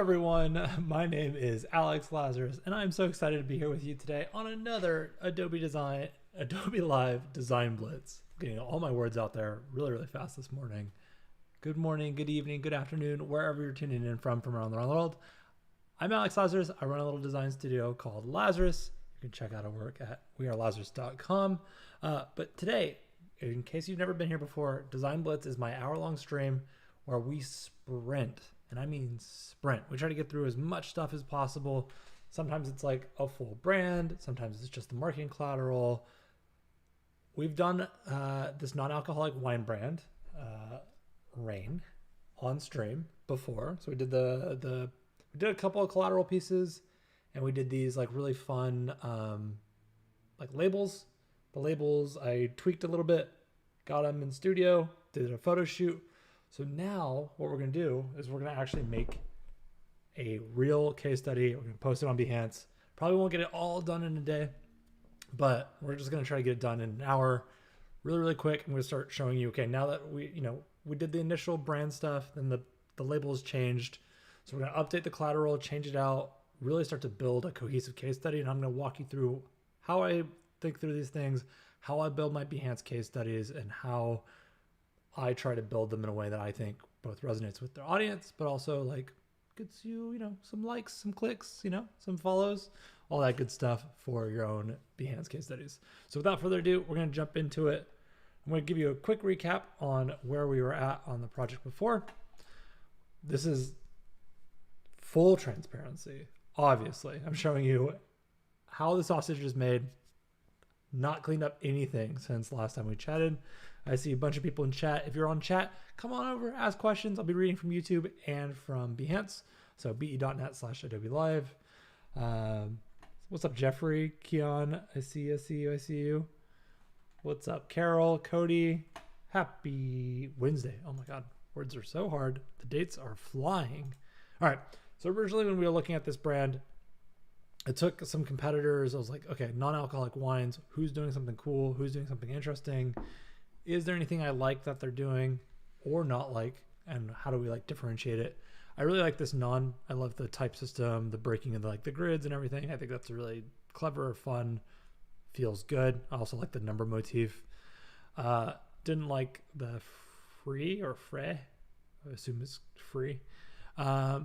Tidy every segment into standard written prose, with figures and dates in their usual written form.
everyone, my name is Alex Lazaris, and I'm so excited to be here with you today on another Adobe Live Design Blitz. Getting all my words out there really fast this morning. Good morning, good evening, good afternoon, wherever you're tuning in from around the world. I'm Alex Lazaris. I run a little design studio called Lazaris. You can check out our work at wearelazarus.com. But today, in case you've never been here before, Design Blitz is my hour-long stream where we sprint. And I mean sprint. We try to get through as much stuff as possible. Sometimes it's like a full brand. Sometimes it's just the marketing collateral. We've done this non-alcoholic wine brand, Rain, on stream before. So we did we did a couple of collateral pieces, and we did these like really fun like labels. The labels I tweaked a little bit, got them in studio, did a photo shoot. So now what we're going to do is we're going to actually make a real case study. We're going to post it on Behance. Probably won't get it all done in a day, but we're just going to try to get it done in an hour really quick. I'm going to start showing you, okay, now that we did the initial brand stuff, then the labels changed. So we're going to update the collateral, change it out, really start to build a cohesive case study. And I'm going to walk you through how I think through these things, how I build my Behance case studies, and how I try to build them in a way that I think both resonates with their audience, but also like gets you, some likes, some clicks, some follows, all that good stuff for your own Behance case studies. So without further ado, we're going to jump into it. I'm going to give you a quick recap on where we were at on the project before. This is full transparency. Obviously, I'm showing you how the sausage is made. Not cleaned up anything since last time we chatted. I see a bunch of people in chat. If you're on chat, come on over, ask questions. I'll be reading from YouTube and from Behance. So be.net/Adobe Live. What's up, Jeffrey? Keon, I see you. What's up, Carol, Cody? Happy Wednesday. Oh my God, words are so hard. The dates are flying. All right. So originally when we were looking at this brand, I took some competitors. I was like, okay, non-alcoholic wines. Who's doing something cool? Who's doing something interesting? Is there anything I like that they're doing or not like? And how do we like differentiate it? I really like this I love the type system, the breaking of the grids and everything. I think that's really clever, fun, feels good. I also like the number motif. Didn't like the free or fray. I assume it's free.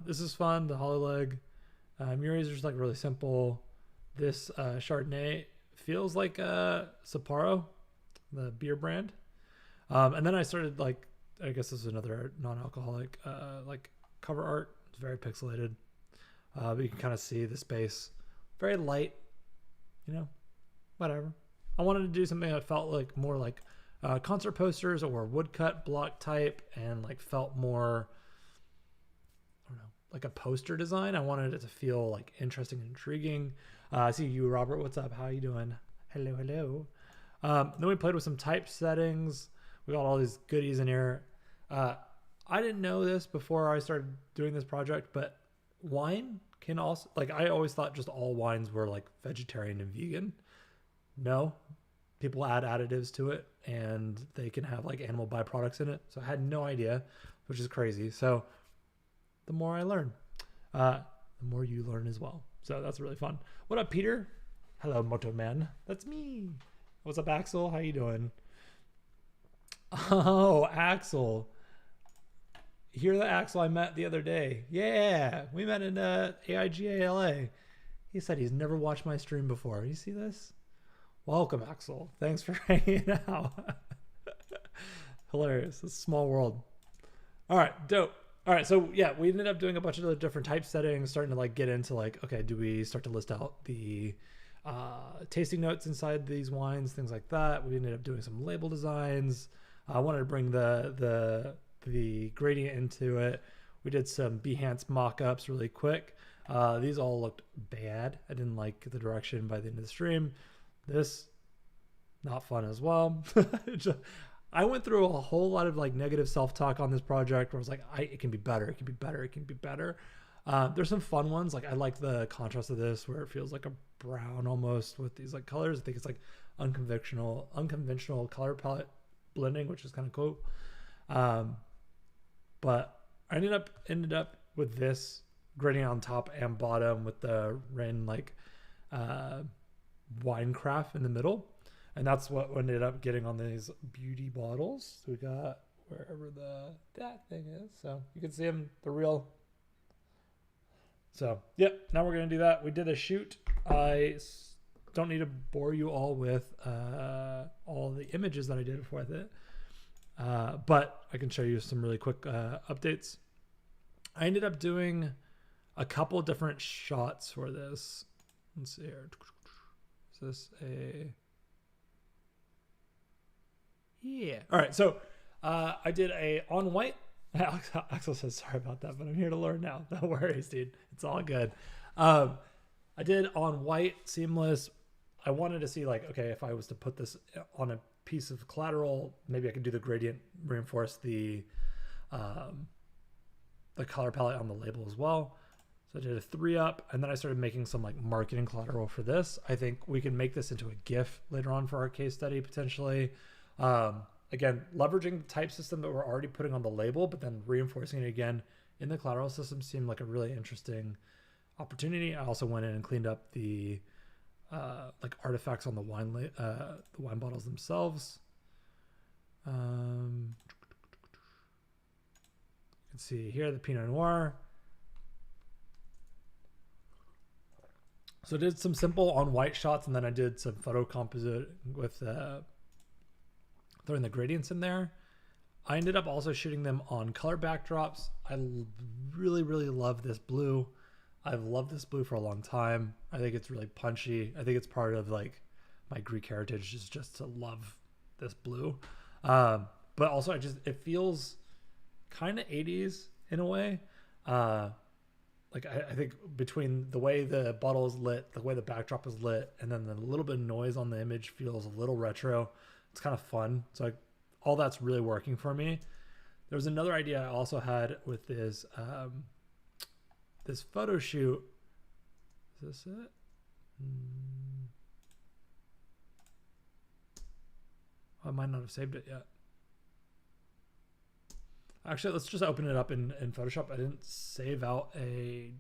This is fun. The hollow leg. Muri's just like really simple. This Chardonnay feels like Sapporo, the beer brand. And then I started I guess this is another non-alcoholic cover art. It's very pixelated. But you can kind of see the space. Very light, whatever. I wanted to do something that felt like more like concert posters or woodcut block type, and felt more, I don't know, like a poster design. I wanted it to feel like interesting and intriguing. I see you, Robert. What's up? How you doing? Hello. Then we played with some type settings. We got all these goodies in here. I didn't know this before I started doing this project, but wine can also, I always thought just all wines were vegetarian and vegan. No, people add additives to it and they can have animal byproducts in it. So I had no idea, which is crazy. So the more I learn, the more you learn as well. So that's really fun. What up, Peter? Hello, Moto Man. That's me. What's up, Axel? How you doing? Oh, Axel. Hear the Axel I met the other day. Yeah, we met in AIGA LA. He said he's never watched my stream before. You see this? Welcome, Axel. Thanks for hanging out. Hilarious. It's a small world. All right, dope. All right, so yeah, we ended up doing a bunch of the different type settings, starting to get into okay, do we start to list out the tasting notes inside these wines, things like that. We ended up doing some label designs. I wanted to bring the gradient into it. We did some Behance mockups really quick. These all looked bad. I didn't like the direction by the end of the stream. This, not fun as well. I went through a whole lot of negative self-talk on this project where I was like, it can be better. It can be better. It can be better. There's some fun ones. I like the contrast of this where it feels like a brown almost with these colors. I think it's unconventional color palette blending, which is kind of cool. But I ended up with this gradient on top and bottom with the rain like Winecraft in the middle. And that's what ended up getting on these beauty bottles. So we got wherever that thing is. So you can see them, the real. So, yep, now we're going to do that. We did a shoot. I don't need to bore you all with all the images that I did with it. But I can show you some really quick updates. I ended up doing a couple different shots for this. Let's see here. Is this a... Yeah. All right. So I did a on white. Axel says, sorry about that, but I'm here to learn now. No worries, dude. It's all good. I did on white seamless. I wanted to see like, okay, if I was to put this on a piece of collateral, maybe I could do the gradient, reinforce the color palette on the label as well. So I did a 3-up, and then I started making some like marketing collateral for this. I think we can make this into a GIF later on for our case study potentially. Again, leveraging the type system that we're already putting on the label, but then reinforcing it again in the collateral system seemed like a really interesting opportunity. I also went in and cleaned up the like artifacts on the wine bottles themselves. You can see here the Pinot Noir. So I did some simple on white shots, and then I did some photo composite with throwing the gradients in there. I ended up also shooting them on color backdrops. I really, really love this blue. I've loved this blue for a long time. I think it's really punchy. I think it's part of like my Greek heritage is just to love this blue. But also it feels kind of 80s in a way. Like I think between the way the bottle is lit, the way the backdrop is lit, and then the little bit of noise on the image feels a little retro. It's kind of fun. So all that's really working for me. There was another idea I also had with this this photo shoot. Is this it? I might not have saved it yet. Actually, let's just open it up in Photoshop. I didn't save out a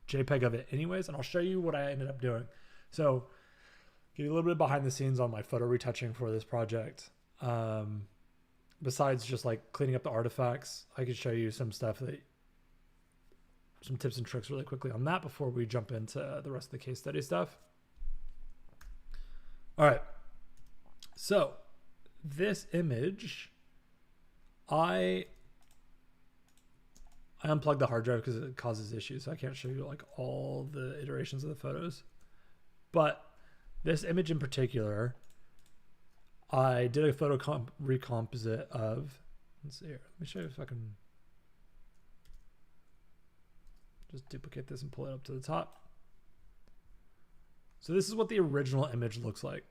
JPEG of it anyways, and I'll show you what I ended up doing. So give you a little bit behind the scenes on my photo retouching for this project. Besides just like cleaning up the artifacts, I could show you some stuff some tips and tricks really quickly on that before we jump into the rest of the case study stuff. All right. So this image, I unplugged the hard drive because it causes issues. So I can't show you like all the iterations of the photos, but this image in particular, I did a photo recomposite of, let's see here. Let me show you if I can just duplicate this and pull it up to the top. So this is what the original image looks like.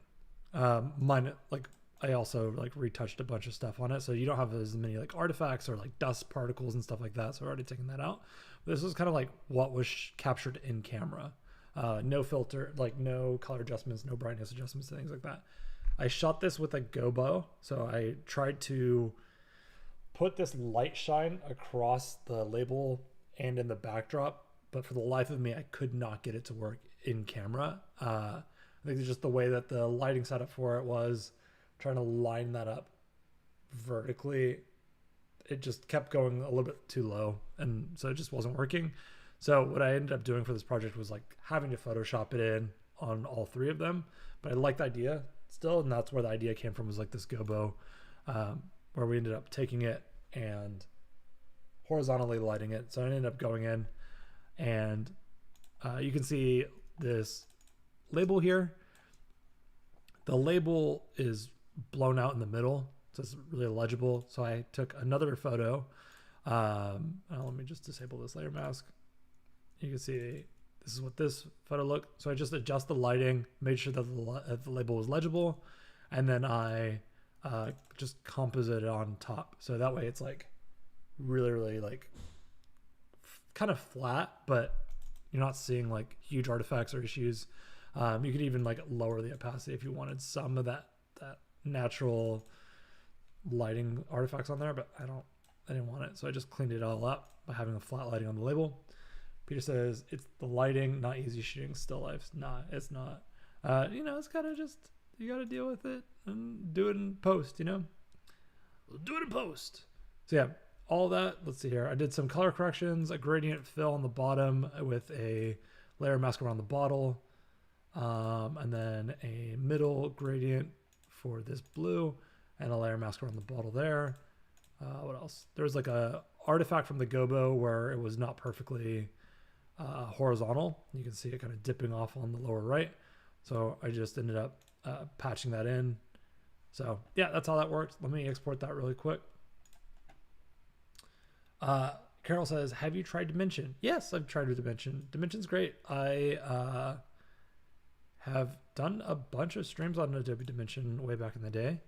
Mine, like I also like retouched a bunch of stuff on it. So you don't have as many like artifacts or like dust particles and stuff like that. So I've already taken that out. But this was kind of like what was captured in camera. No filter, like no color adjustments, no brightness adjustments, things like that. I shot this with a gobo. So I tried to put this light shine across the label and in the backdrop, but for the life of me, I could not get it to work in camera. I think it's just the way that the lighting setup for it was trying to line that up vertically. It just kept going a little bit too low. And so it just wasn't working. So what I ended up doing for this project was like having to Photoshop it in on all 3 of them. But I liked the idea still. And that's where the idea came from, was like this gobo, where we ended up taking it and horizontally lighting it. So I ended up going in and you can see this label here. The label is blown out in the middle, so it's really legible. So I took another photo. Let me just disable this layer mask. You can see this is what this photo looked. So I just adjust the lighting, made sure that the label was legible, and then I just composite it on top. So that way it's like really, really like kind of flat, but you're not seeing like huge artifacts or issues. You could even like lower the opacity if you wanted some of that natural lighting artifacts on there, but I didn't want it. So I just cleaned it all up by having a flat lighting on the label. Peter says, it's the lighting, not easy shooting still lifes. Nah, it's not. You know, it's kind of just, you got to deal with it and do it in post, you know? We'll do it in post. So yeah, all that. Let's see here. I did some color corrections, a gradient fill on the bottom with a layer mask around the bottle. And then a middle gradient for this blue and a layer mask around the bottle there. What else? There's like a artifact from the gobo where it was not perfectly horizontal. You can see it kind of dipping off on the lower right. So I just ended up patching that in. So yeah, that's how that works. Let me export that really quick. Carol says, have you tried Dimension? Yes, I've tried with Dimension. Dimension's great. I have done a bunch of streams on Adobe Dimension way back in the day.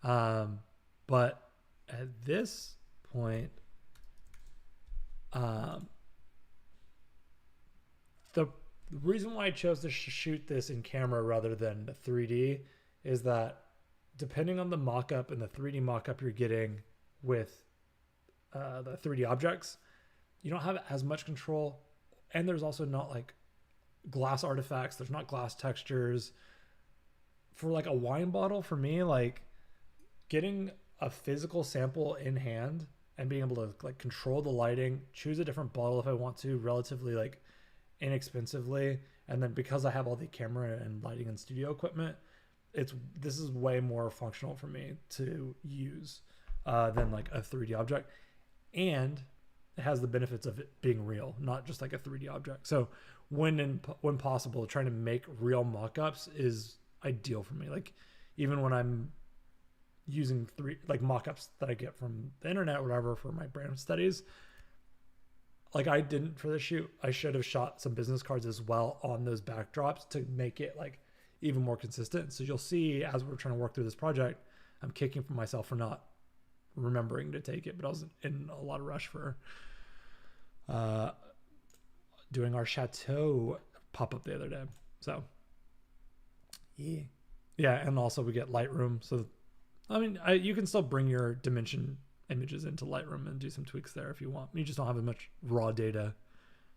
But at this point, the reason why I chose to shoot this in camera rather than 3D is that depending on the mockup and the 3D mockup you're getting with the 3D objects, you don't have as much control. And there's also not like glass artifacts. There's not glass textures. For like a wine bottle, for me, like getting a physical sample in hand and being able to like control the lighting, choose a different bottle if I want to, relatively like inexpensively, and then because I have all the camera and lighting and studio equipment, this is way more functional for me to use than like a 3D object, and it has the benefits of it being real, not just like a 3D object. So when possible, trying to make real mockups is ideal for me. Like even when I'm using mockups that I get from the internet or whatever for my brand studies, like I didn't for the shoot. I should have shot some business cards as well on those backdrops to make it like even more consistent. So you'll see as we're trying to work through this project, I'm kicking for myself for not remembering to take it, but I was in a lot of rush for doing our chateau pop-up the other day. So yeah, and also we get Lightroom. So I mean, you can still bring your Dimension images into Lightroom and do some tweaks there if you want. You just don't have as much raw data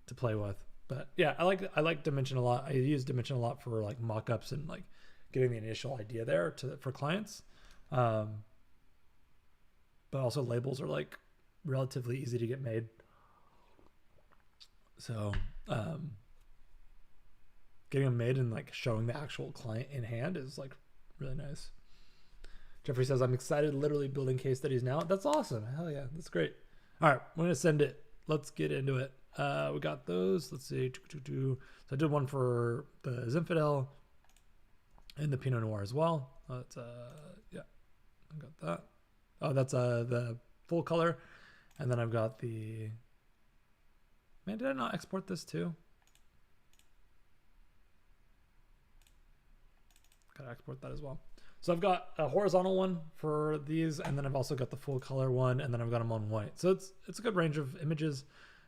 to play with. But yeah, I like Dimension a lot. I use Dimension a lot for like mockups and like getting the initial idea there for clients. But also labels are like relatively easy to get made. So getting them made and like showing the actual client in hand is like really nice. Jeffrey says, I'm excited, literally building case studies now. That's awesome. Hell yeah, that's great. All right, we're going to send it. Let's get into it. We got those. Let's see. So I did one for the Zinfandel and the Pinot Noir as well. That's yeah, I got that. Oh, that's the full color. And then I've got the, man, did I not export this too? Gotta export that as well. So I've got a horizontal one for these, and then I've also got the full color one, and then I've got them on white. So it's a good range of images,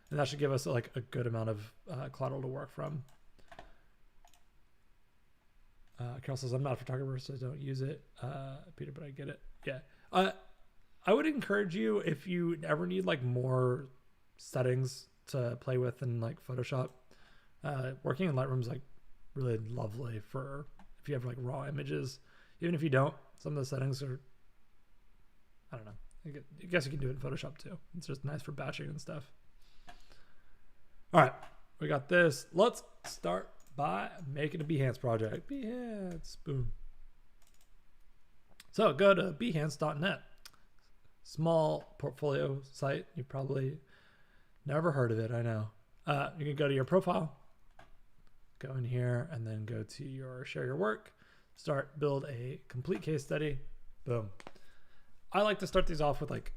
and that should give us like a good amount of collateral to work from. Carol says, I'm not a photographer, so don't use it. Peter, but I get it. Yeah. I would encourage you, if you ever need like more settings to play with in like Photoshop, working in Lightroom is like really lovely for if you have like raw images. Even if you don't, some of the settings are, I don't know. I guess you can do it in Photoshop too. It's just nice for batching and stuff. All right, we got this. Let's start by making a Behance project. Behance, boom. So go to behance.net. Small portfolio site. You've probably never heard of it, I know. You can go to your profile, go in here, and then go to your share your work. Build a complete case study. Boom. I like to start these off with like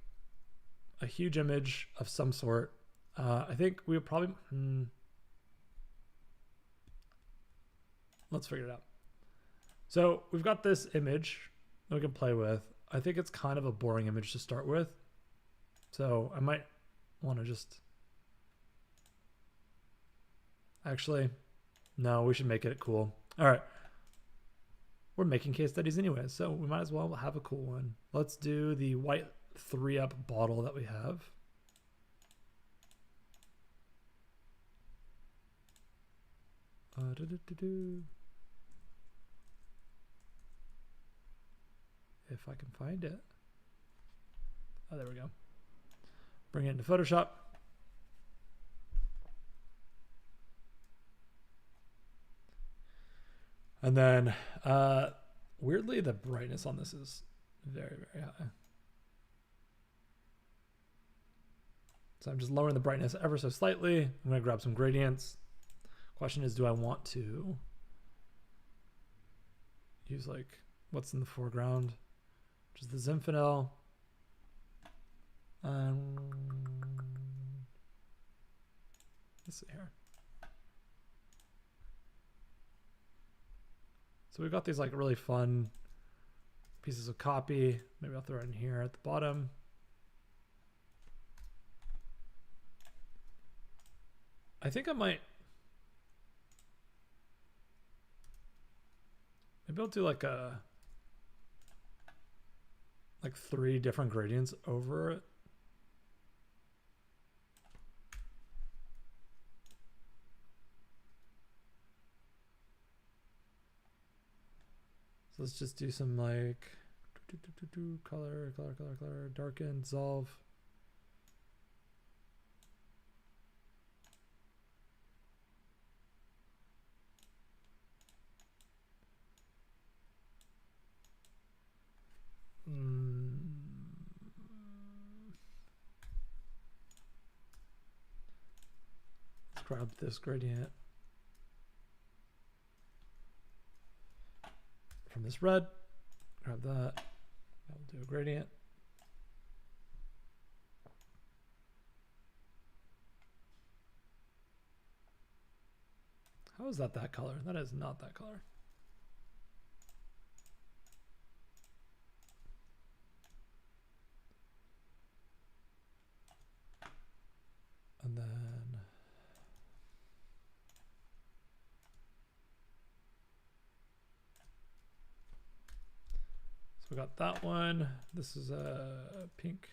a huge image of some sort. I think we would probably, let's figure it out. So we've got this image that we can play with. I think it's kind of a boring image to start with. So I might want to just, actually, no, we should make it cool. All right. We're making case studies anyway, so we might as well have a cool one. Let's do the white 3-up bottle that we have. If I can find it. Oh, there we go. Bring it into Photoshop. And then, weirdly, the brightness on this is very, very high. So I'm just lowering the brightness ever so slightly. I'm going to grab some gradients. Question is, do I want to use like what's in the foreground, which is the Zinfandel. Let's see here. So we've got these like really fun pieces of copy. Maybe I'll throw it in here at the bottom. I think I might, maybe I'll do like 3 different gradients over it. So let's just do some like color, darken, dissolve. Let's grab this gradient from this red, grab that, I'll do a gradient. How is that color? That is not that color. And then so we got that one. This is a pink.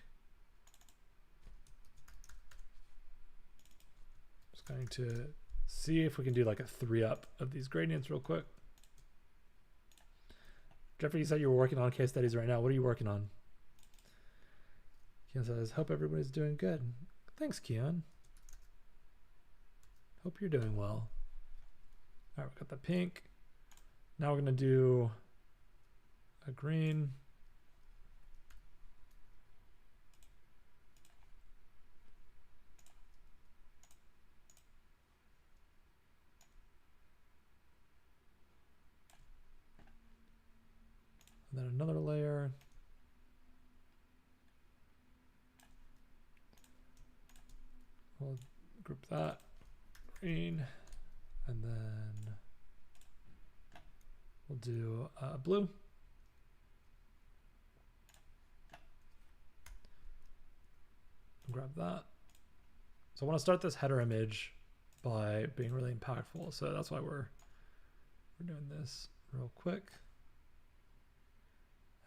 Just going to see if we can do like a 3-up of these gradients real quick. Jeffrey, you said you were working on case studies right now. What are you working on? Keon says, hope everybody's doing good. Thanks, Keon. Hope you're doing well. All right, we got the pink. Now we're going to do a green. And then another layer. We'll group that. Green, and then we'll do blue. Grab that. So I want to start this header image by being really impactful. So that's why we're doing this real quick.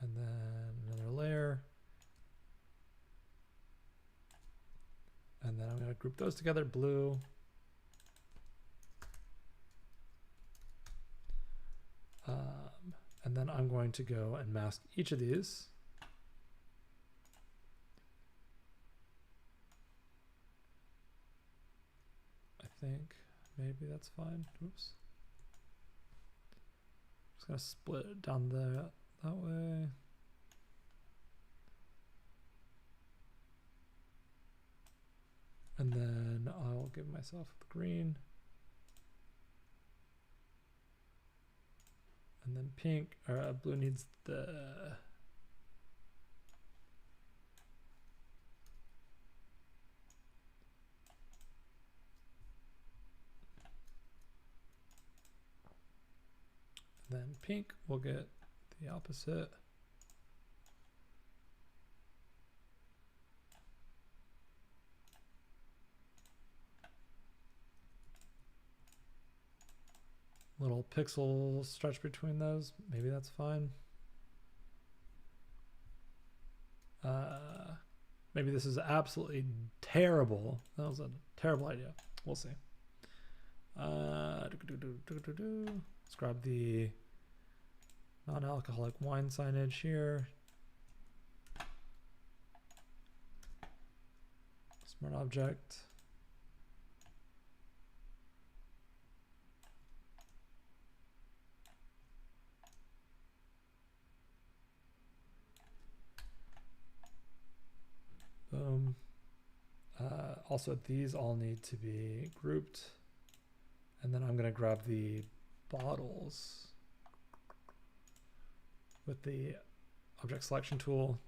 And then another layer. And then I'm going to group those together, blue. And then I'm going to go and mask each of these. I think maybe that's fine. Oops. Just gonna split it down that way. And then I'll give myself the green. And then pink, or blue needs the then pink will get the opposite. Little pixel stretch between those. Maybe that's fine. Maybe this is absolutely terrible. That was a terrible idea. We'll see. Let's grab the non-alcoholic wine signage here. Smart object. Boom. Also, these all need to be grouped. And then I'm going to grab the bottles with the object selection tool.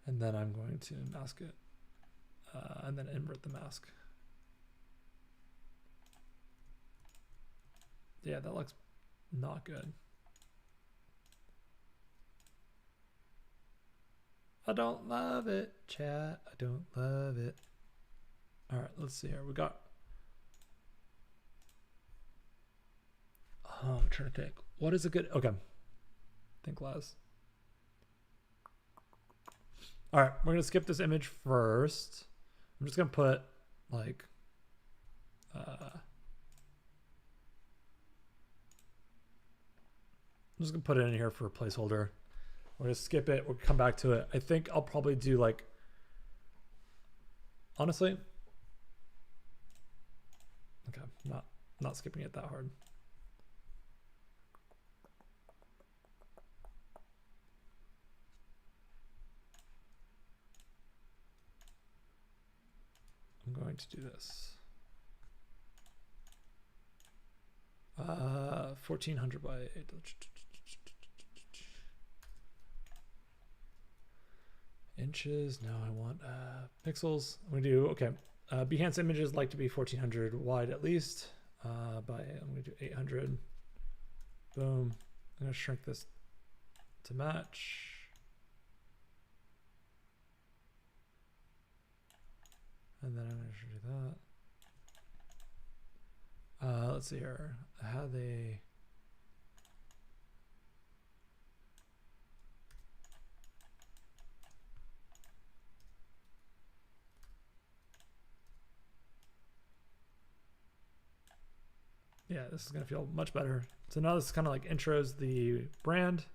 And then I'm going to mask it and then invert the mask. Yeah, that looks not good. I don't love it, chat. I don't love it. All right, let's see here. We got. Oh, I'm trying to think. What is a good? Okay. Think Laz. All right, we're gonna skip this image first. I'm just gonna put like. I'm just gonna put it in here for a placeholder. We're gonna skip it. We'll come back to it. I think I'll probably do like. Honestly. Okay, not skipping it that hard. I'm going to do this. 1400 by 8. Inches. No, I want pixels. I'm gonna do okay. Behance images like to be 1400 wide at least. I'm gonna do 800. Boom. I'm gonna shrink this to match. And then I'm gonna do that. Let's see here. How they. Yeah, this is gonna feel much better. So now this kind of like intros the brand.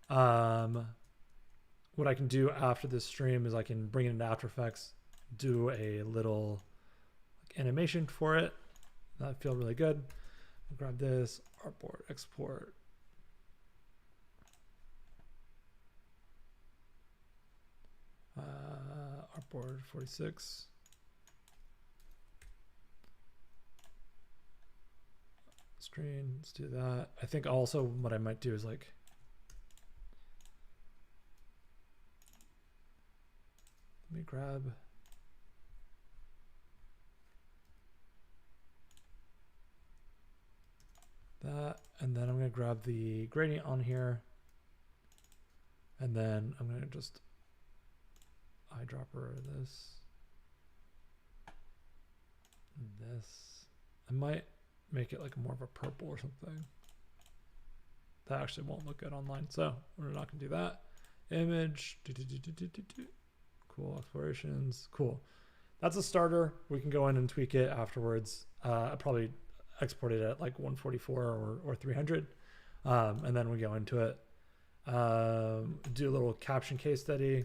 What I can do after this stream is I can bring it into After Effects, do a little like animation for it. That feel really good. I'll grab this, artboard, export. Artboard 46. Screen, let's do that. I think also what I might do is like let me grab that, and then I'm going to grab the gradient on here, and then I'm going to just eyedropper this and this. I might make it like more of a purple or something. That actually won't look good online, so we're not gonna do that. Image, cool, explorations, cool. That's a starter. We can go in and tweak it afterwards. I probably export it at like 144 or 300, and then we go into it. Do a little caption case study.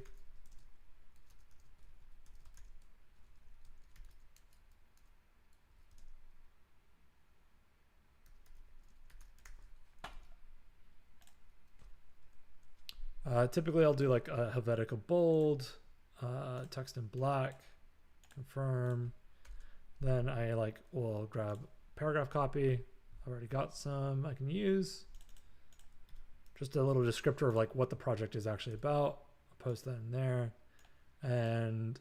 Typically I'll do like a Helvetica bold, text in black, confirm. Then I like will grab paragraph copy. I've already got some I can use. Just a little descriptor of like what the project is actually about. I'll post that in there. And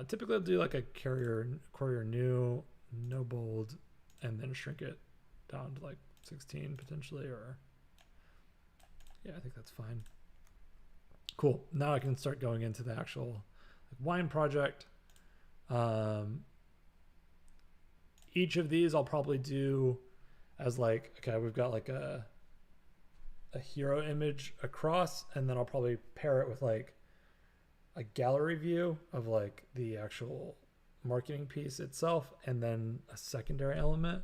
typically I'll do like a courier new, no bold, and then shrink it down to like 16 potentially, or yeah, I think that's fine. Cool. Now I can start going into the actual like, wine project. Each of these I'll probably do as like, okay, we've got like a hero image across, and then I'll probably pair it with like a gallery view of like the actual marketing piece itself and then a secondary element.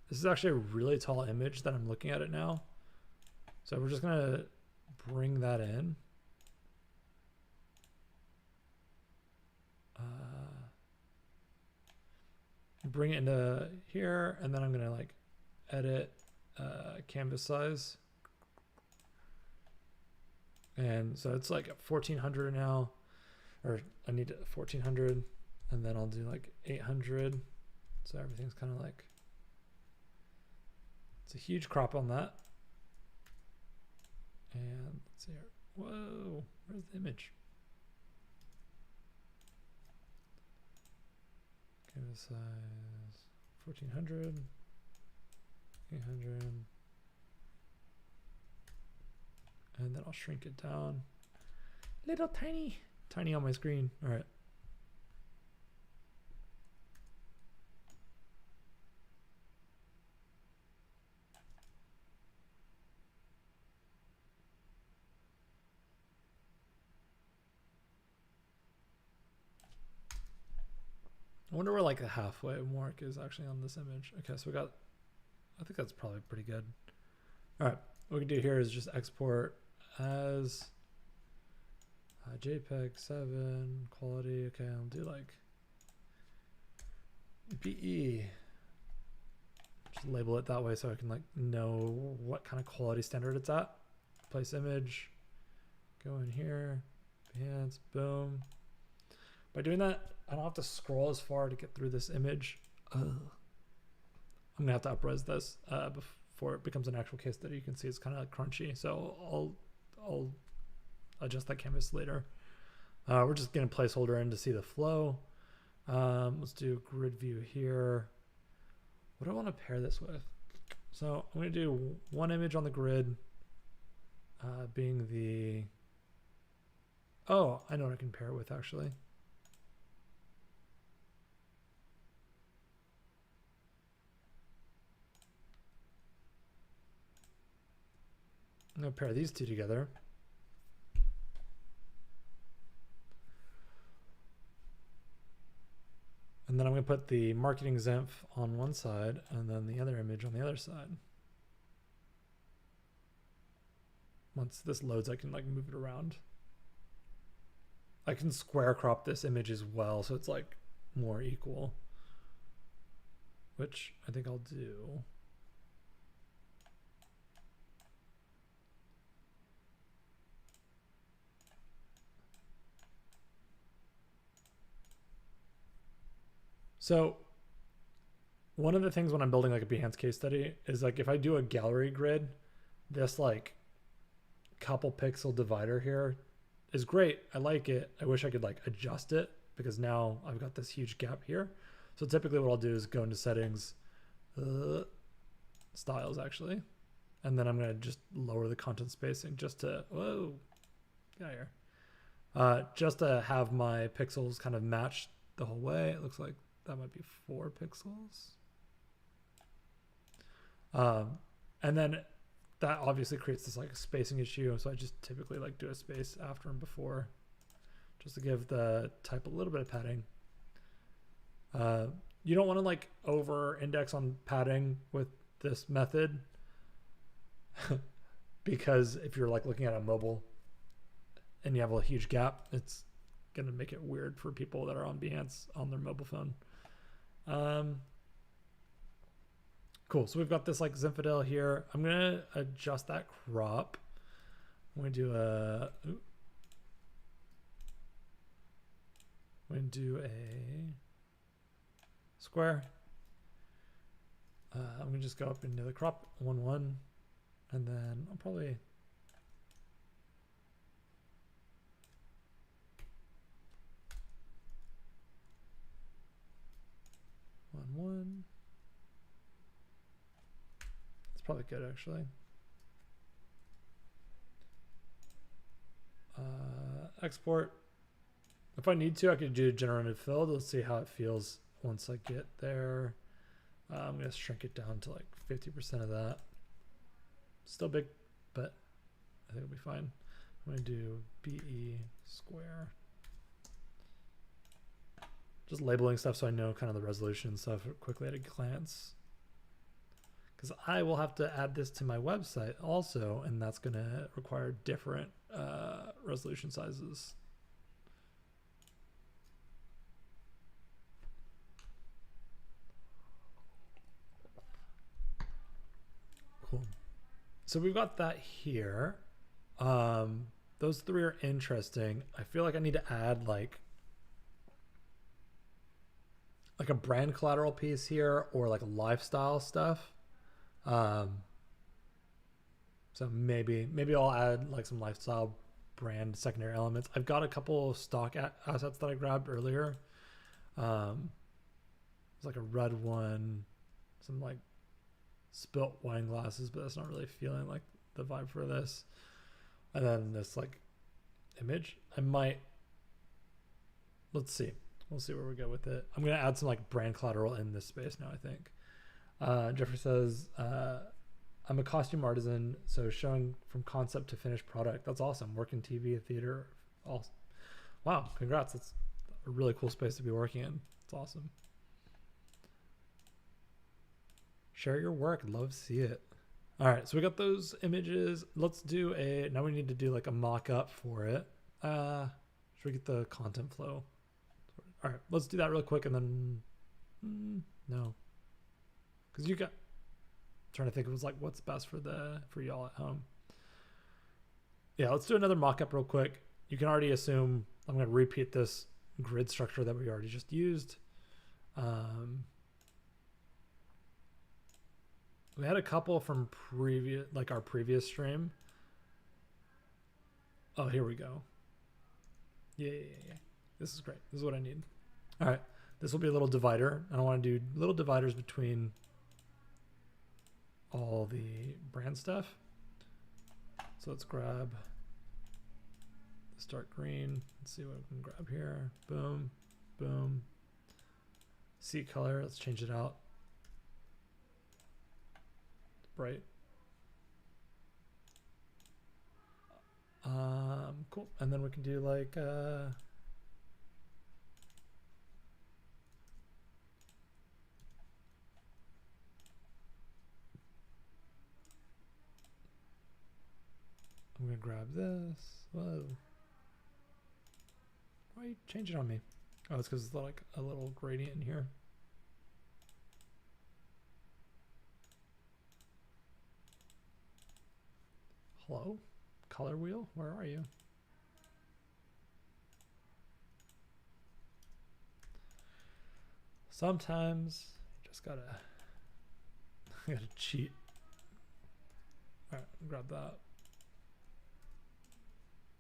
This is actually a really tall image that I'm looking at it now. So we're just gonna bring that in. Bring it into here, and then I'm gonna like edit canvas size. And so it's like 1400 now, or I need 1400, and then I'll do like 800. So everything's kind of like, it's a huge crop on that. And let's see here. Whoa, where's the image? Canvas size 1400, 800. And then I'll shrink it down. Little tiny on my screen. All right. I wonder where like the halfway mark is actually on this image. Okay, so we got, I think that's probably pretty good. All right, what we can do here is just export as JPEG 7 quality. Okay, I'll do like BE. Just label it that way so I can like know what kind of quality standard it's at. Place image, go in here, Behance, boom. By doing that, I don't have to scroll as far to get through this image. I'm gonna have to up-res this before it becomes an actual case study. You can see it's kind of crunchy, so I'll adjust that canvas later. We're just getting a placeholder in to see the flow. Let's do grid view here. What do I want to pair this with? So I'm going to do one image on the grid, being the, oh, I know what I can pair it with actually. I'm going to pair these two together. And then I'm going to put the marketing zinf on one side and then the other image on the other side. Once this loads, I can like move it around. I can square crop this image as well, so it's like more equal, which I think I'll do. So one of the things when I'm building like a Behance case study is like if I do a gallery grid, this like couple pixel divider here is great. I like it. I wish I could like adjust it because now I've got this huge gap here. So typically what I'll do is go into settings, styles actually, and then I'm going to just lower the content spacing just to, whoa, get out of here. Just to have my pixels kind of match the whole way. It looks like that might be 4 pixels. And then that obviously creates this like spacing issue. So I just typically like do a space after and before just to give the type a little bit of padding. You don't want to like over index on padding with this method because if you're like looking at a mobile and you have a huge gap, it's going to make it weird for people that are on Behance on their mobile phone. Cool. So we've got this like Zinfandel here. I'm going to adjust that crop. I'm going to do a, I'm going to do a square. I'm going to just go up into the crop 1-1, and then I'll probably one. It's probably good actually. Export. If I need to, I could do generative fill. Let's see how it feels once I get there. I'm gonna shrink it down to like 50% of that. Still big, but I think it'll be fine. I'm gonna do BE square. Just labeling stuff so I know kind of the resolution and stuff quickly at a glance. Because I will have to add this to my website also, and that's going to require different resolution sizes. Cool. So we've got that here. Those three are interesting. I feel like I need to add like a brand collateral piece here, or like lifestyle stuff. So maybe I'll add like some lifestyle brand secondary elements. I've got a couple of stock assets that I grabbed earlier. It's like a red one, some like spilt wine glasses, but that's not really feeling like the vibe for this. And then this like image, let's see. We'll see where we go with it. I'm going to add some like brand collateral in this space now, I think. Jeffrey says, I'm a costume artisan, so showing from concept to finished product. That's awesome. Work in TV, theater. Wow, congrats. That's a really cool space to be working in. It's awesome. Share your work. Love to see it. All right, so we got those images. Let's do now we need to do like a mock-up for it. Should we get the content flow? All right, let's do that real quick and then, no. Because I'm trying to think it was like what's best for y'all at home. Yeah, let's do another mock-up real quick. You can already assume I'm going to repeat this grid structure that we already just used. We had a couple from our previous stream. Oh, here we go. Yeah. This is great. This is what I need. All right, this will be a little divider. I want to do little dividers between all the brand stuff. So let's grab the start green. Let's see what we can grab here. Boom, boom. Seat color, let's change it out. Bright. Cool. And then we can do like I'm gonna grab this. Whoa. Why you change it on me? Oh, it's because it's like a little gradient in here. Hello? Color wheel? Where are you? Sometimes you just gotta cheat. All right, grab that.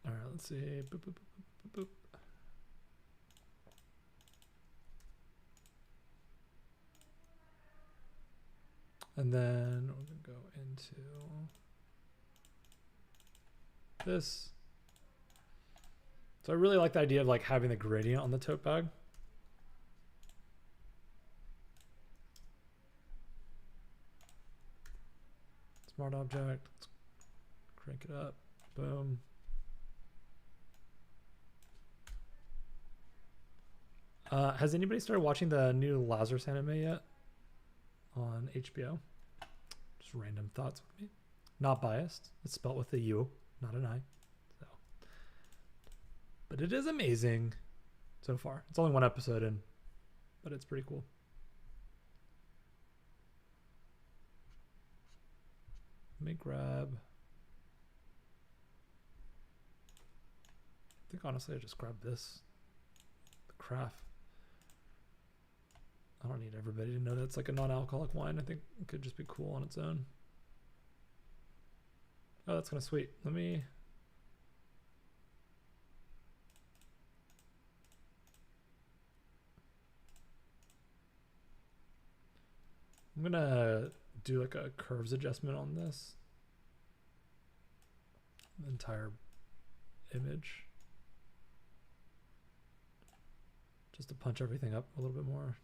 All right, let's see. Boop, boop, boop, boop, boop. And then we're gonna go into this. So I really like the idea of like having the gradient on the tote bag. Smart object. Let's crank it up. Boom. Has anybody started watching the new Lazaris anime yet on HBO? Just random thoughts with me. Not biased. It's spelled with a U, not an I. So, but it is amazing so far. It's only one episode in, but it's pretty cool. Let me grab. I think honestly I just grabbed this. The craft. I don't need everybody to know that it's like a non-alcoholic wine. I think it could just be cool on its own. Oh, that's kind of sweet. I'm gonna do like a curves adjustment on this entire image just to punch everything up a little bit more.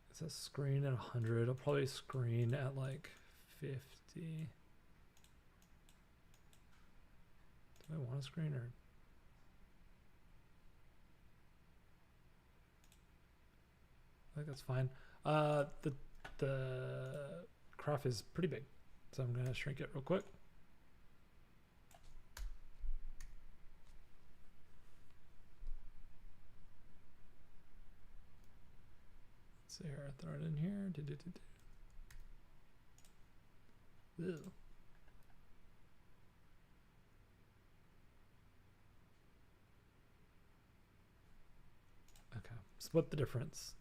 It says screen at 100. I'll probably screen at like 50. Do I want a screen or? I think that's fine. The craft is pretty big, so I'm gonna shrink it real quick. Let's see here, throw it in here. Ew. Okay, split the difference.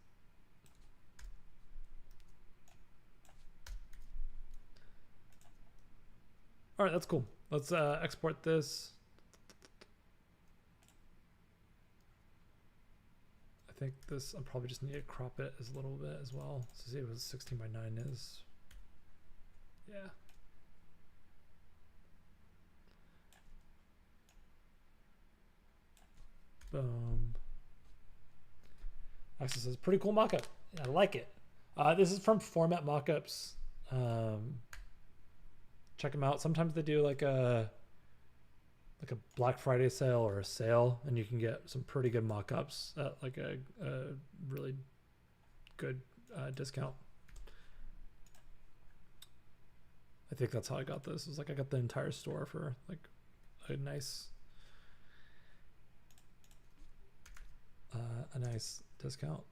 All right, that's cool. Let's export this. I think this, I'll probably just need to crop it as a little bit as well. So see what 16 by 9 is. Yeah. Boom. Access says pretty cool mockup. I like it. This is from Format Mockups. Check them out. Sometimes they do like a Black Friday sale or a sale, and you can get some pretty good mockups at like a really good discount. I think that's how I got this. It's like I got the entire store for like a nice discount.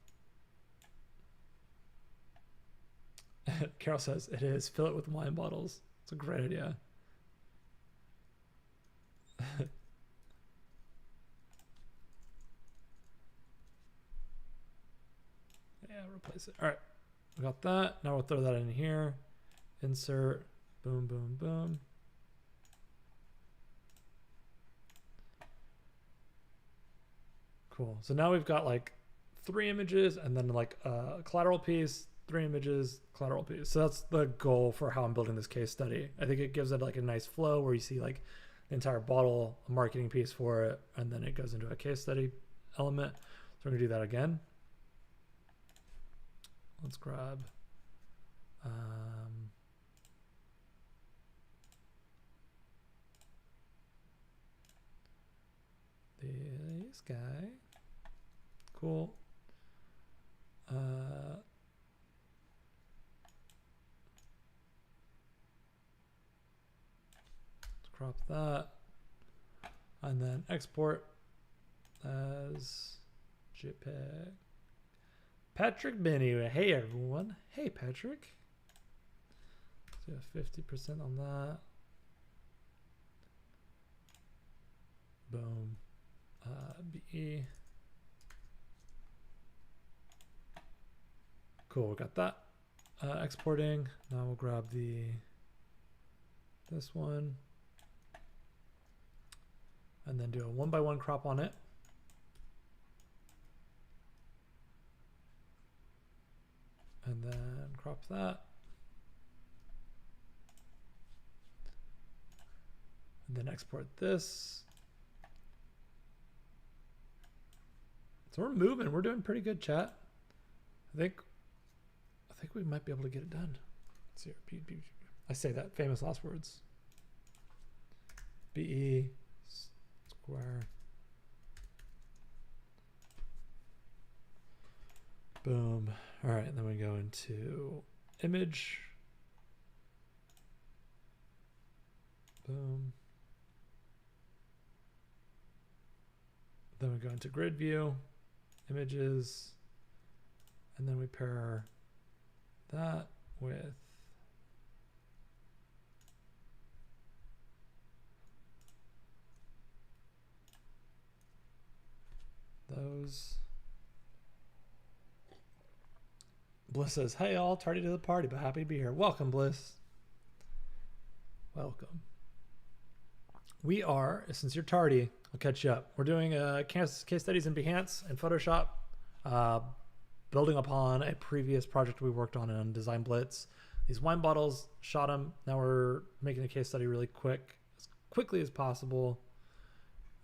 Carol says it is. Fill it with wine bottles. It's a great idea. Yeah, replace it. All right, we got that. Now we'll throw that in here. Insert. Boom, boom, boom. Cool. So now we've got like 3 images and then like a collateral piece, 3 images, collateral piece. So that's the goal for how I'm building this case study. I think it gives it like a nice flow where you see like the entire bottle, a marketing piece for it, and then it goes into a case study element. So we're gonna do that again. Let's grab this guy. Cool. Let's crop that and then export as JPEG. Patrick Benny, hey everyone. Hey Patrick. So 50% on that. Boom. BE. Cool, we got that. Exporting. Now we'll grab this one and then do a 1x1 crop on it. And then crop that. And then export this. So we're moving. We're doing pretty good, chat. I think we might be able to get it done. Let's see here. I say that famous last words. BE square. Boom. All right, and then we go into image. Boom. Then we go into grid view, images, and then we pair that with those. Bliss says, hey all, tardy to the party, but happy to be here. Welcome, Bliss. Welcome. We are, since you're tardy, I'll catch you up. We're doing case studies in Behance and Photoshop, building upon a previous project we worked on in Design Blitz. These wine bottles, shot them. Now we're making a case study really quick, as quickly as possible.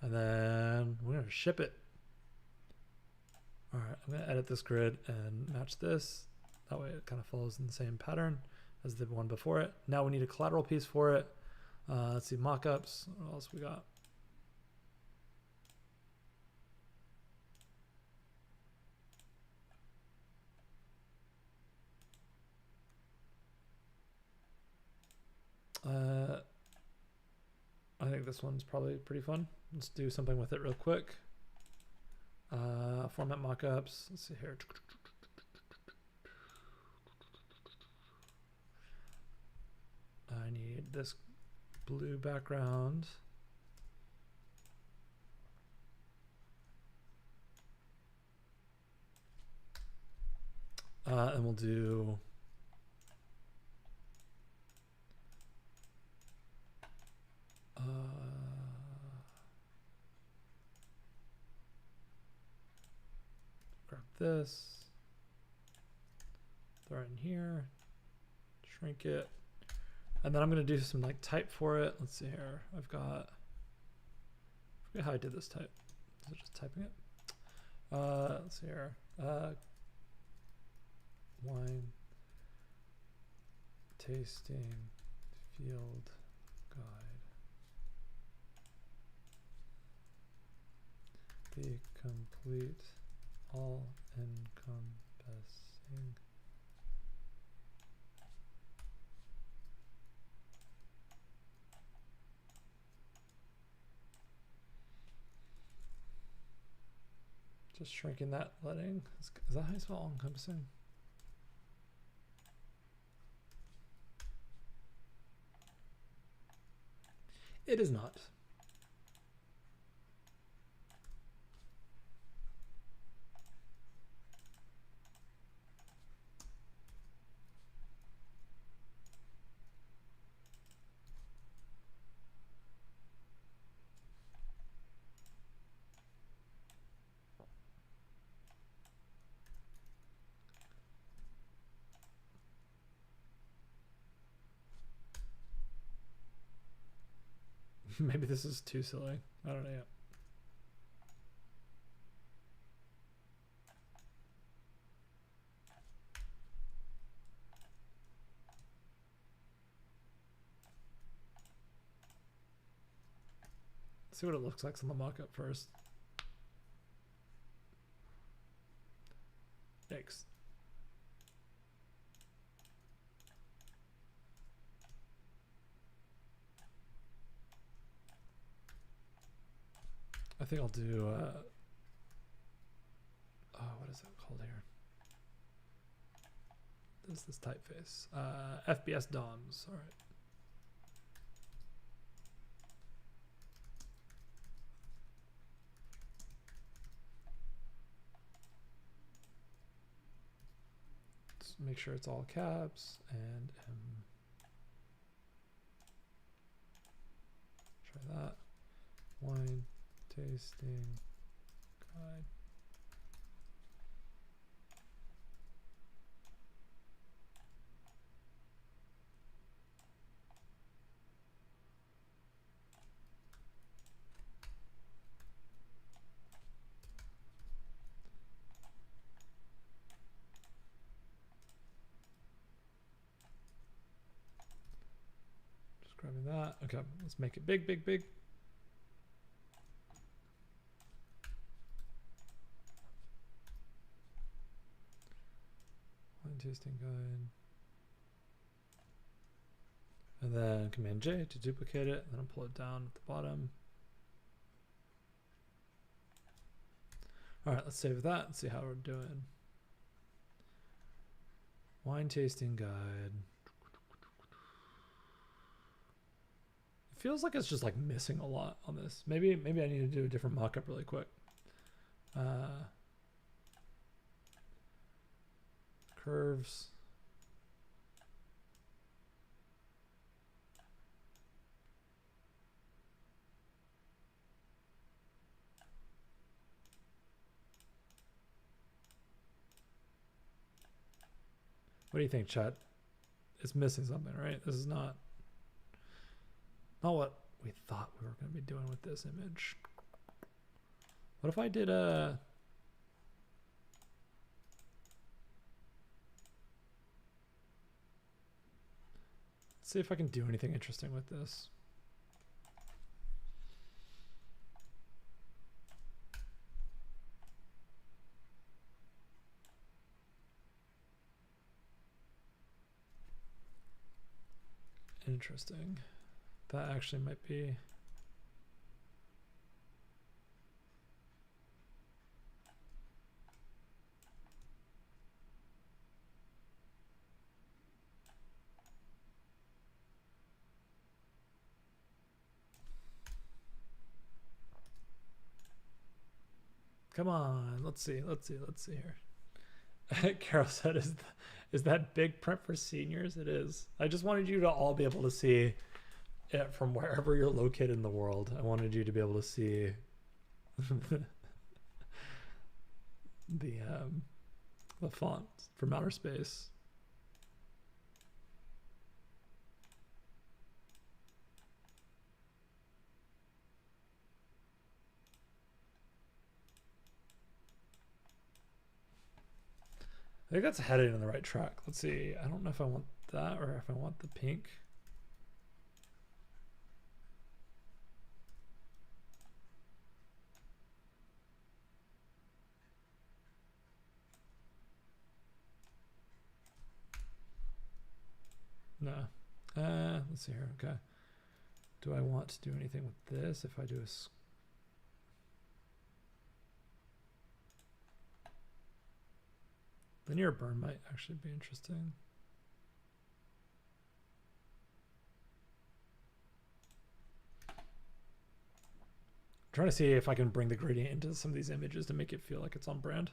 And then we're gonna ship it. All right, I'm gonna edit this grid and match this. That way it kind of follows in the same pattern as the one before it. Now we need a collateral piece for it. Let's see, mockups. What else we got? I think this one's probably pretty fun. Let's do something with it real quick. Format mockups. Let's see here. I need this blue background. And we'll do grab this, throw it in here, shrink it, and then I'm going to do some like type for it. Let's see here. I forget how I did this type. Is it just typing it? Let's see here. Wine tasting field guide. The complete all encompassing just shrinking that letting. Is that how you spell all encompassing? It is not. Maybe this is too silly. I don't know yet. Let's see what it looks like on the mockup first. Thanks. I think I'll do, what is it called here? This is typeface. FBS DOMs, all right. Let's make sure it's all caps and try that. Wine tasting guide. Just grabbing that. Okay, let's make it big, big, big. Tasting guide, and then Command J to duplicate it, and then I'll pull it down at the bottom. All right, let's save that and see how we're doing. Wine tasting guide. It feels like it's just like missing a lot on this. Maybe I need to do a different mockup really quick. Curves. What do you think, chat? It's missing something, right? This is not what we thought we were going to be doing with this image. What if I did a... see if I can do anything interesting with this. Interesting. That actually might be. Come on, let's see here. Carol said, is that big print for seniors? It is. I just wanted you to all be able to see it from wherever you're located in the world. I wanted you to be able to see the font from outer space. I think that's headed in the right track. Let's see. I don't know if I want that or if I want the pink. No. Let's see here. Okay. Do I want to do anything with this? If I do a linear burn might actually be interesting. I'm trying to see if I can bring the gradient into some of these images to make it feel like it's on brand.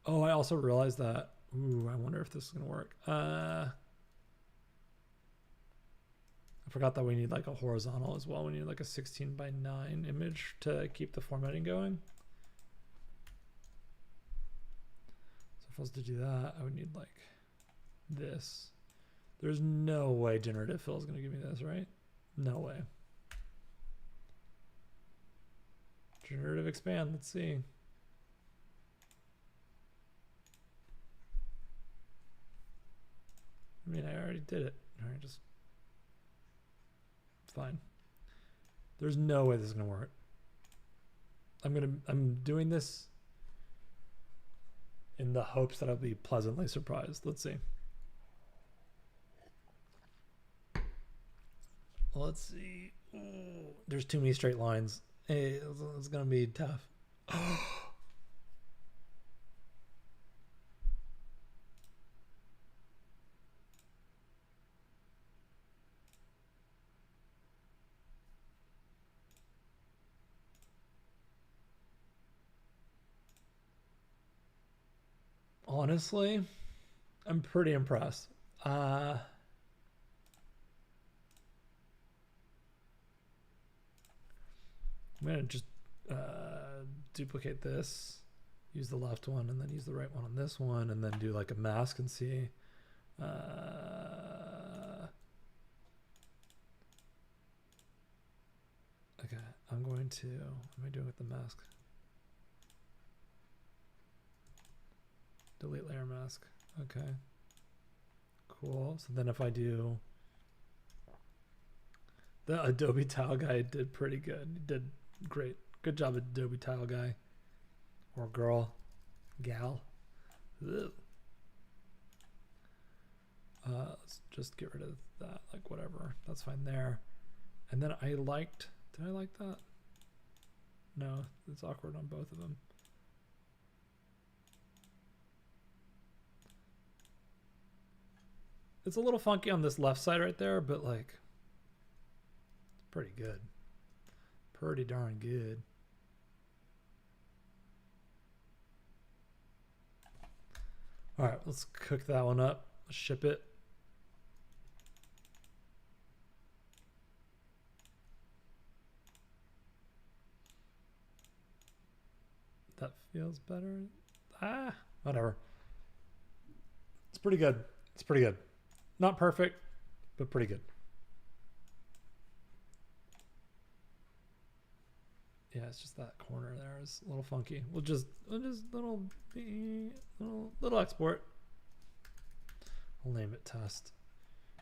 Oh, I also realized that. Ooh, I wonder if this is going to work. I forgot that we need like a horizontal as well. We need like a 16:9 image to keep the formatting going. If I was to do that, I would need like this. There's no way generative fill is going to give me this, right? No way. Generative expand, let's see. I mean, I already did it. All right, just fine. There's no way this is going to work. I'm doing this in the hopes that I'll be pleasantly surprised. Let's see. Let's see. Ooh, there's too many straight lines. Hey, it's going to be tough. Honestly, I'm pretty impressed. I'm going to just duplicate this, use the left one, and then use the right one on this one, and then do like a mask and see. Okay, I'm going to, what am I doing with the mask? Delete layer mask. Okay. Cool. So then if I do the Adobe tile guy did pretty good. He did great. Good job, Adobe tile guy. Or girl. Gal. Let's just get rid of that. Like whatever. That's fine there. And then I liked, did I like that? No, it's awkward on both of them. It's a little funky on this left side right there, but like, it's pretty good. Pretty darn good. All right, let's cook that one up, ship it. That feels better. Ah, whatever. It's pretty good. It's pretty good. Not perfect, but pretty good. Yeah, it's just that corner there is a little funky. We'll just little export. I'll name it test.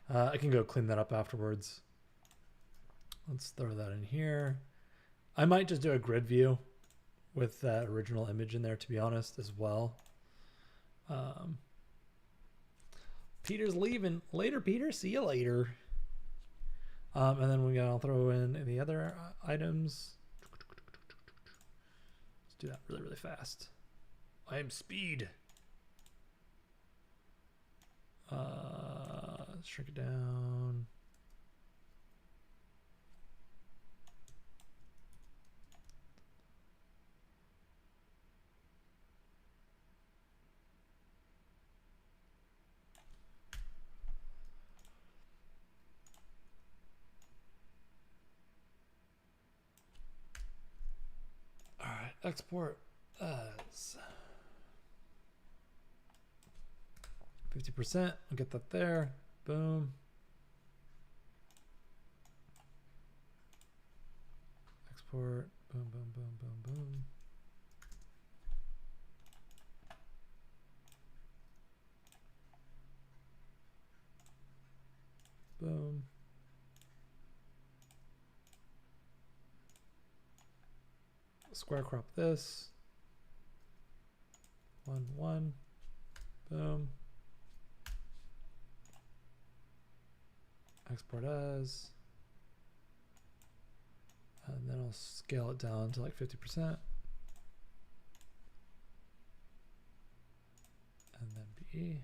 I can go clean that up afterwards. Let's throw that in here. I might just do a grid view with that original image in there, to be honest, as well. Peter's leaving. Later, Peter. See you later. And then I'll throw in the other items. Let's do that really, really fast. I am speed. Shrink it down. All right, export as 50%. I'll get that there. Boom. Export. Boom, boom, boom, boom, boom. Boom. Square crop this. 1, 1. Boom. Export as. And then I'll scale it down to like 50%. And then BE.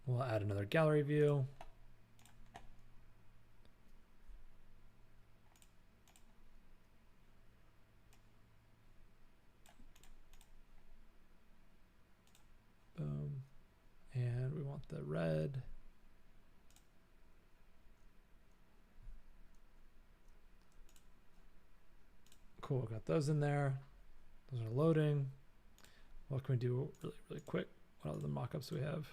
We'll add another gallery view. Boom. And we want the red. Cool, got those in there. Those are loading. What can we do really, really quick? What other mockups do we have?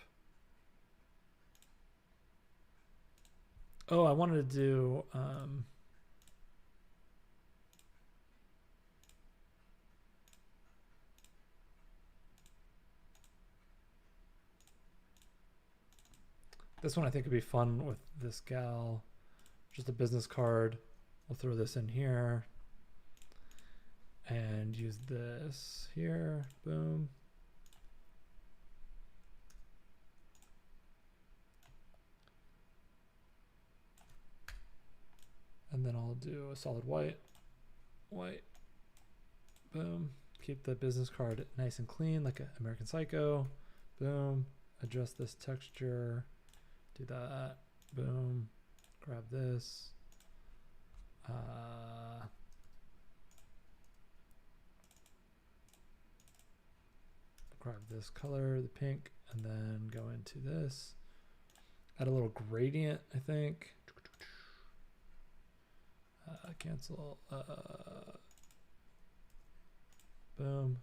Oh, I wanted to do this one I think would be fun with this gal. Just a business card. We'll throw this in here. And use this here. Boom. And then I'll do a solid white. White. Boom. Keep the business card nice and clean like an American Psycho. Boom. Adjust this texture. Do that. Boom. Grab this. Grab this color, the pink, and then go into this. Add a little gradient, I think. Cancel. Boom.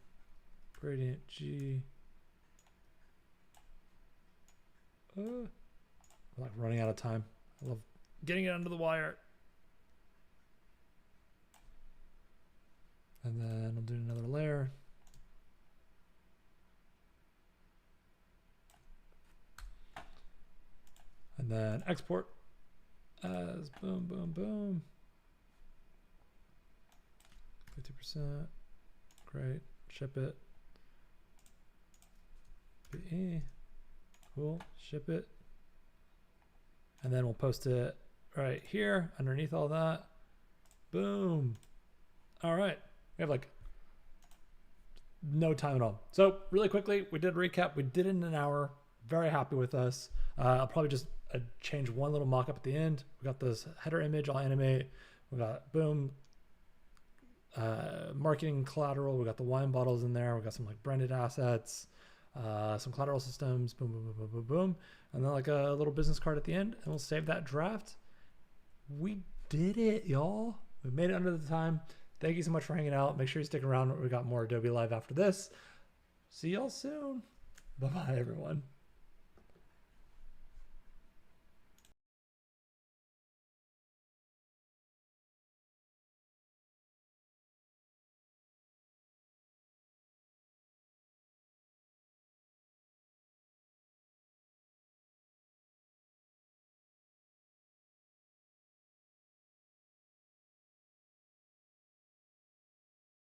Gradient G. We're like running out of time. I love getting it under the wire. And then I'll do another layer. And then export as boom, boom, boom. 50%. Great. Ship it. BE. Cool. Ship it. And then we'll post it right here underneath all that. Boom. All right. We have like no time at all. So really quickly, we did a recap. We did it in an hour. Very happy with us. I'll probably just change one little mockup at the end. We got this header image. I'll animate. We got boom. Marketing collateral. We got the wine bottles in there. We got some like branded assets. Some collateral systems. Boom, boom, boom, boom, boom, boom. And then like a little business card at the end. And we'll save that draft. We did it, y'all. We made it under the time. Thank you so much for hanging out. Make sure you stick around. We got more Adobe Live after this. See y'all soon. Bye-bye, everyone.